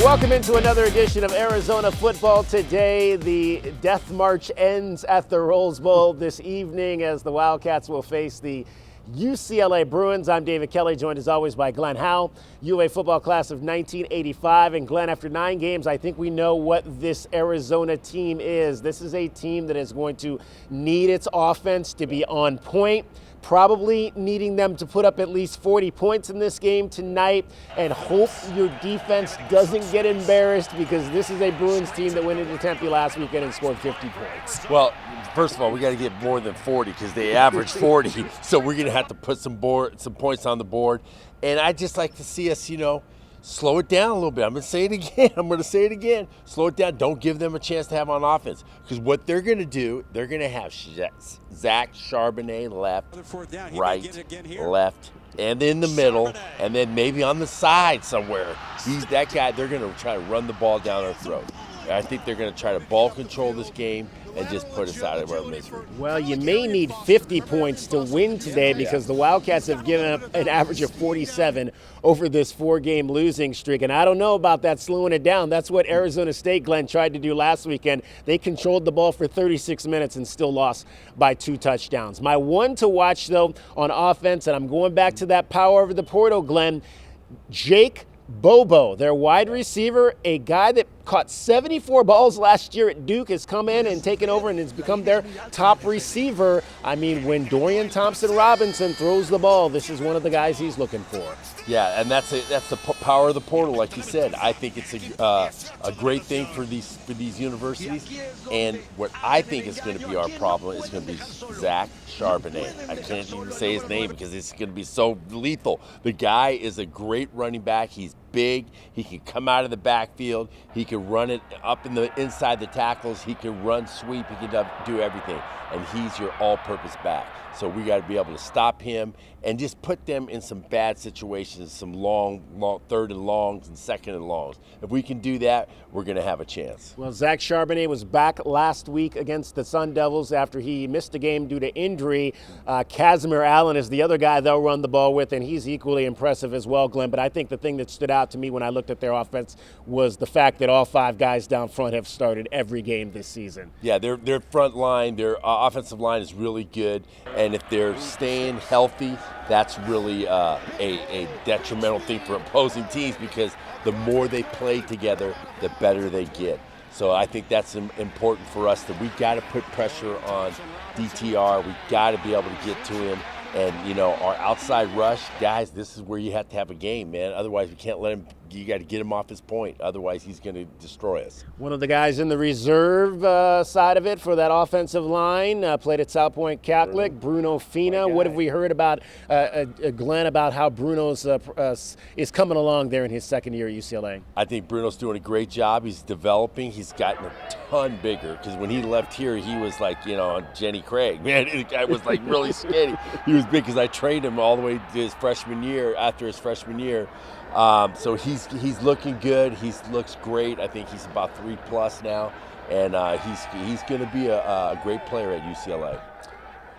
Welcome into another edition of Arizona Football Today. The death march ends at the Rose Bowl this evening as the Wildcats will face the UCLA Bruins. I'm David Kelly, joined as always by Glenn Howell, UA football class of 1985. And Glenn, after 9 games, I think we know what this Arizona team is. This is a team that is going to need its offense to be on point, probably needing them to put up at least 40 points in this game tonight, and hope your defense doesn't get embarrassed, because this is a Bruins team that went into Tempe last weekend and scored 50 points. Well, first of all, we got to get more than 40 because they average 40, so we're going to have to put some points on the board. And I'd just like to see us, slow it down a little bit. I'm going to say it again. Slow it down. Don't give them a chance to have on offense. Because what they're going to do, they're going to have Zach Charbonnet left, right, left, and in the middle, and then maybe on the side somewhere. He's that guy. They're going to try to run the ball down our throat. I think they're going to try to ball control this game and just put us out of our misery. Well, you may need 50 points to win today, because the Wildcats have given up an average of 47 over this 4-game losing streak. And I don't know about that slowing it down. That's what Arizona State, Glenn, tried to do last weekend. They controlled the ball for 36 minutes and still lost by 2 touchdowns. My one to watch, though, on offense, and I'm going back to that power over the portal, Glenn, Jake Bobo, their wide receiver, a guy that caught 74 balls last year at Duke, has come in and taken over and has become their top receiver. I mean, when Dorian Thompson-Robinson throws the ball, this is one of the guys he's looking for. Yeah, and that's the power of the portal, like you said. I think it's a great thing for these universities. And what I think is going to be our problem is going to be Zach Charbonnet. I can't even say his name because it's going to be so lethal. The guy is a great running back. He's big. He can come out of the backfield. He can run it up inside the tackles. He can run sweep. He can do everything. And he's your all-purpose back. So we got to be able to stop him and just put them in some bad situations, some long third and longs and second and longs. If we can do that, we're going to have a chance. Well, Zach Charbonnet was back last week against the Sun Devils after he missed a game due to injury. Casimir Allen is the other guy they'll run the ball with, and he's equally impressive as well, Glenn. But I think the thing that stood out to me when I looked at their offense was the fact that all 5 guys down front have started every game this season. Yeah, their front line, their offensive line is really good, and if they're staying healthy, that's really a detrimental thing for opposing teams, because the more they play together, the better they get. So I think that's important for us, that we got to put pressure on DTR. We got to be able to get to him. And, our outside rush, guys, this is where you have to have a game, man. Otherwise, we can't let him. You got to get him off his point. Otherwise, he's going to destroy us. One of the guys in the reserve side of it for that offensive line played at South Point Catholic, Bruno Fina. What have we heard about, Glenn, about how Bruno's is coming along there in his second year at UCLA? I think Bruno's doing a great job. He's developing. He's gotten a ton bigger, because when he left here, he was like, Jenny Craig. Man, the guy was like really skinny. He was big because I trained him all the way to his freshman year, after his freshman year. So he's looking good. He looks great. I think he's about 3+ now, and he's going to be a great player at UCLA. All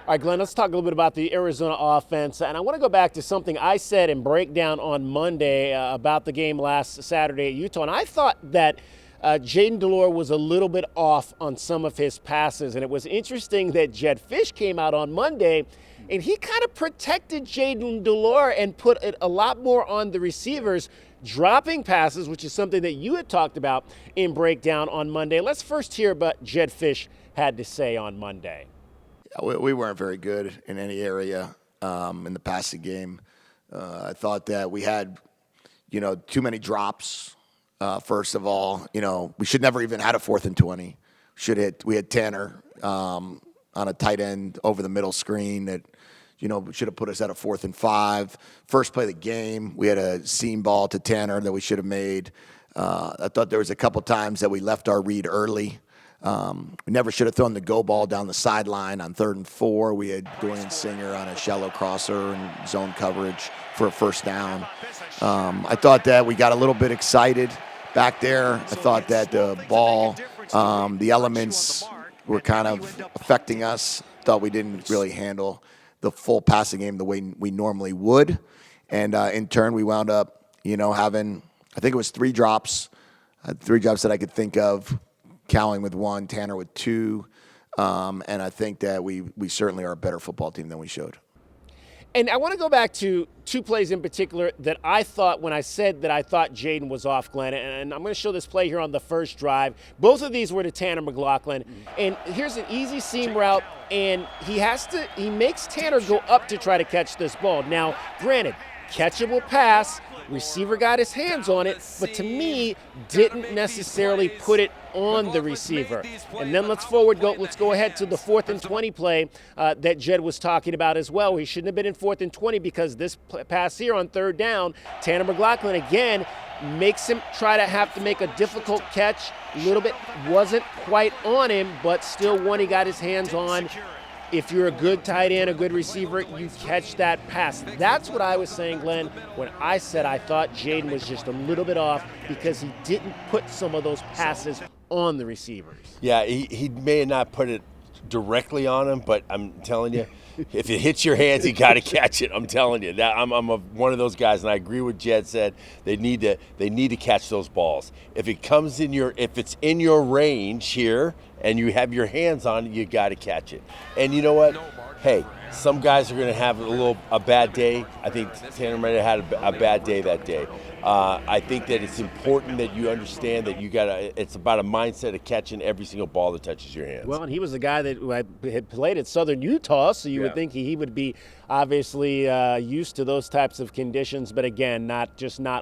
right, Glenn, let's talk a little bit about the Arizona offense. And I want to go back to something I said in breakdown on Monday about the game last Saturday at Utah. And I thought that Jaden Delore was a little bit off on some of his passes. And it was interesting that Jedd Fisch came out on Monday and he kind of protected Jaden Delore and put it a lot more on the receivers, dropping passes, which is something that you had talked about in breakdown on Monday. Let's first hear what Jedd Fisch had to say on Monday. We weren't very good in any area in the passing game. I thought that we had, too many drops. First of all, we should never even had a 4th and 20. We had Tanner on a tight end over the middle screen that, should have put us at a 4th and 5. First play of the game, we had a seam ball to Tanner that we should have made. I thought there was a couple times that we left our read early. We never should have thrown the go ball down the sideline on 3rd and 4. We had Dorian Singer on a shallow crosser and zone coverage for a first down. I thought that we got a little bit excited back there. I thought that the ball, the elements were kind of affecting us. Thought we didn't really handle the full passing game the way we normally would. And in turn, we wound up, having, I think it was 3 drops 3 jobs that I could think of, Cowling with 1, Tanner with 2. And I think that we certainly are a better football team than we showed. And I want to go back to 2 plays in particular that I thought when I said that I thought Jaden was off, Glenn. And I'm going to show this play here on the first drive. Both of these were to Tanner McLaughlin. And here's an easy seam route, and he makes Tanner go up to try to catch this ball. Now, granted, catchable pass, receiver got his hands on it, but to me, didn't necessarily put it on the receiver. And then let's go ahead to the 4th and 20 play that Jed was talking about as well. He shouldn't have been in 4th and 20 because this pass here on 3rd down, Tanner McLaughlin again makes him try to have to make a difficult catch. A little bit wasn't quite on him, but still one he got his hands on. If you're a good tight end, a good receiver, you catch that pass. That's what I was saying, Glenn, when I said I thought Jaden was just a little bit off because he didn't put some of those passes on the receivers. Yeah, he may have not put it directly on him, but I'm telling you, if it hits your hands, you got to catch it. I'm telling you that I'm one of those guys, and I agree with Jed said. They need to catch those balls. If it's in your range here, and you have your hands on it, you got to catch it. And you know what? Hey, some guys are going to have a bad day. I think Tanner might have had a bad day that day. I think that it's important that you understand that it's about a mindset of catching every single ball that touches your hands. Well, and he was the guy that had played at Southern Utah, so you would think he would be obviously used to those types of conditions, but again, not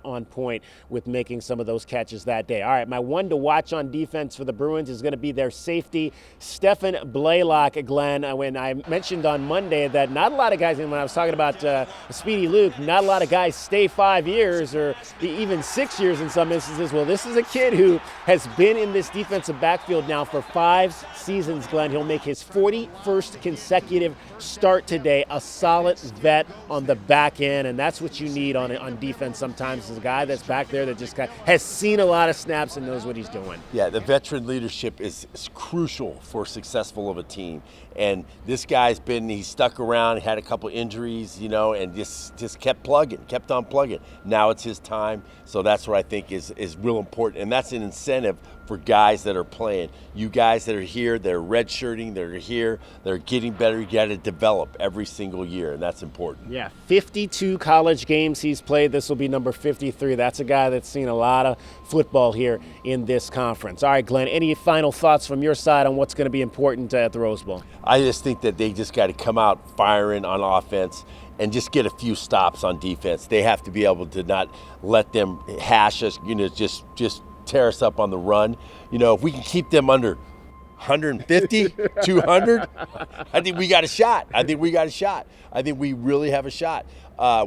on point with making some of those catches that day. All right, my one to watch on defense for the Bruins is going to be their safety, Stephen Blaylock, Glenn. When I mentioned on Monday that not a lot of guys, and when I was talking about Speedy Luke, not a lot of guys stay 5 years or even 6 years in some instances. Well, this is a kid who has been in this defensive backfield now for 5 seasons, Glenn. He'll make his 41st consecutive start today, a solid vet on the back end, and that's what you need on defense sometimes, is a guy that's back there that just has seen a lot of snaps and knows what he's doing. Yeah, the veteran leadership is crucial for successful of a team. And this guy's he's stuck around, had a couple injuries, and just kept on plugging. Now it's his time. So that's what I think is real important. And that's an incentive for guys that are playing. You guys that are here, they're redshirting, they're here, they're getting better. You got to develop every single year, and that's important. Yeah, 52 college games he's played. This will be number 53. That's a guy that's seen a lot of football here in this conference. All right, Glenn, any final thoughts from your side on what's going to be important at the Rose Bowl? I just think that they just got to come out firing on offense and just get a few stops on defense. They have to be able to not let them hash us, just tear us up on the run. If we can keep them under 150, 200, I think we got a shot. I think we really have a shot.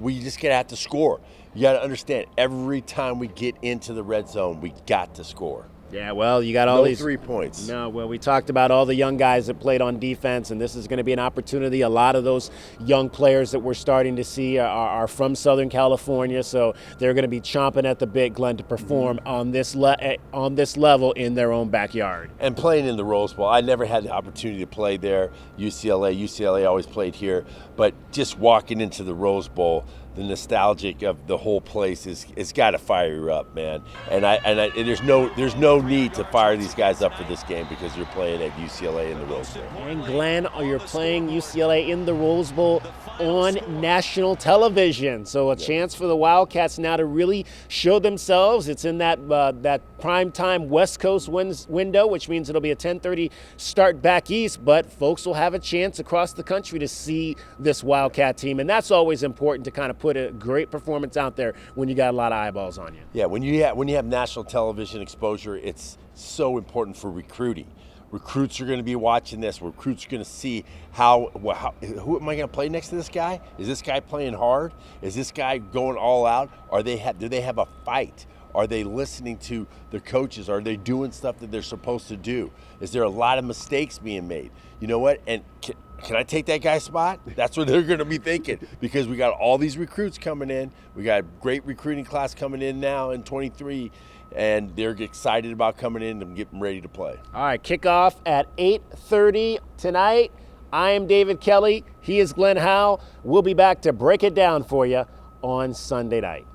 We just going to have to score. You got to understand, every time we get into the red zone, we got to score. Yeah, well, you got all these 3 points. No, well, we talked about all the young guys that played on defense, and this is going to be an opportunity. A lot of those young players that we're starting to see are from Southern California, so they're going to be chomping at the bit, Glenn, to perform on this level in their own backyard. And playing in the Rose Bowl, I never had the opportunity to play there. UCLA always played here, but just walking into the Rose Bowl, the nostalgic of the whole place it's got to fire you up, man. And there's no need to fire these guys up for this game because you're playing at UCLA in the Rose Bowl. And Glenn, you're playing UCLA in the Rose Bowl on national television, so a chance for the Wildcats now to really show themselves. It's in that primetime West Coast window, which means it'll be a 10:30 start back east, but folks will have a chance across the country to see this Wildcat team, and that's always important to kind of put a great performance out there when you got a lot of eyeballs on you. Yeah, when you have national television exposure, it's so important for recruiting. Recruits are going to be watching this. Recruits are going to see who am I going to play next to this guy? Is this guy playing hard? Is this guy going all out? Do they have a fight? Are they listening to their coaches? Are they doing stuff that they're supposed to do? Is there a lot of mistakes being made? You know what? And can I take that guy's spot? That's what they're going to be thinking, because we got all these recruits coming in. We got a great recruiting class coming in now in 23, and they're excited about coming in and getting ready to play. All right, kickoff at 8:30 tonight. I am David Kelly. He is Glenn Howell. We'll be back to break it down for you on Sunday night.